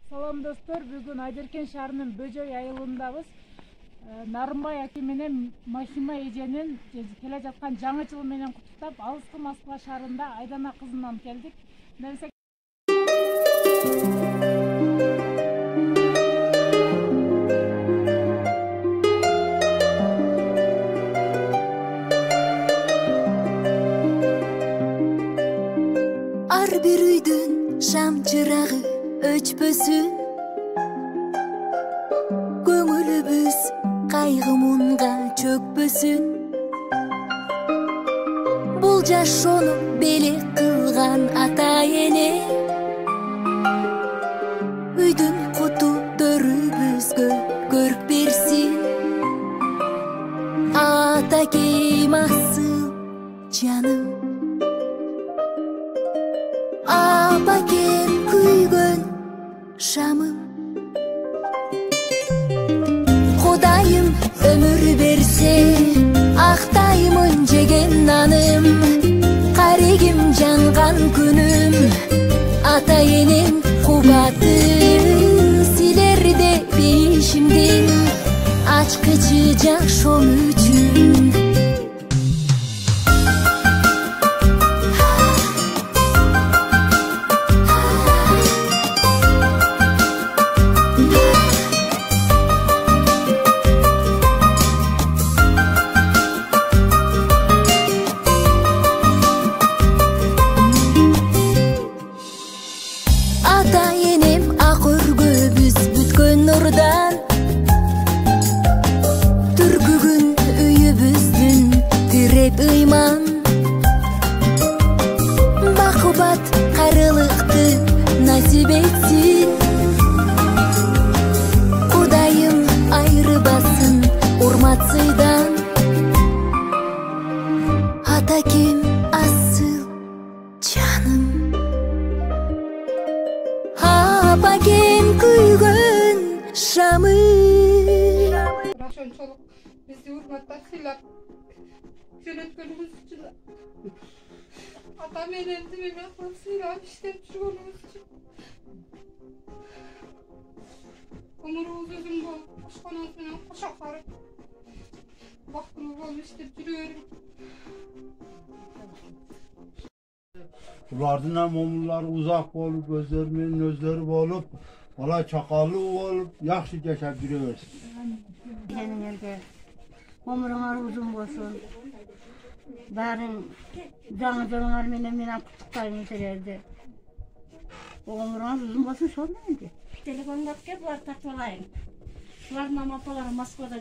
Салам достор, бүгүн Айдеркен шаарынын Бөжөй айылындабыз. Нарынбай аке менен Махима эженин келе жаткан жаңы жыл менен куттуктап, алыскы Москва шаарында Айдана кызынан келдик. Ар бир үйдүн шам чырагы өчпөсүн, көңүлүбүз кайгы мунга чөкпөсүн. Бул жашоону белек кылган ата эне, үйдүн куту төрүбүзгө көрк берсин. Атакейим асыл жаным, апакем күйгөн шамым. Кудайым өмүр берсе, актаймын жеген наным. Карегим жанган күнүм, ата энем кубаты силерде бейишимдин ачкычы жашоом үчүн. Ата энем ак өргөбүз бүткөн нурдан, түркүгүн үйүбүздүн тиреп ыйман. Бакубат карылыкты насип этсин, Кудайым айрыбасын урмат сыйдан. Атакем асыл жаным, апакем күйгөн шамы. Ошончолук бизди урматтап сыйлап жөнөткөнүңүз үчүн, ата менен тимеме кылып сыйлап иштеп жүргөнүңүз үчүн, өмүрүңүз өзүң болуп, кошконуңуз менен кошо карып, бактылуу болуп иштеп жүрө бериң. Ulardan hem ömürleri uzak olup, özlerinin özleri olup, valla çakallı olup, yaxşı yaşap yürüyorsun. Senin elde ömrüňer uzun bolsun. Barın жаңы менен куттуктайм силерди. Ömrüňer uzun bolsun, şol menде. Telefonda kel, bular tartып алайын. Булардын ама апалары Москвада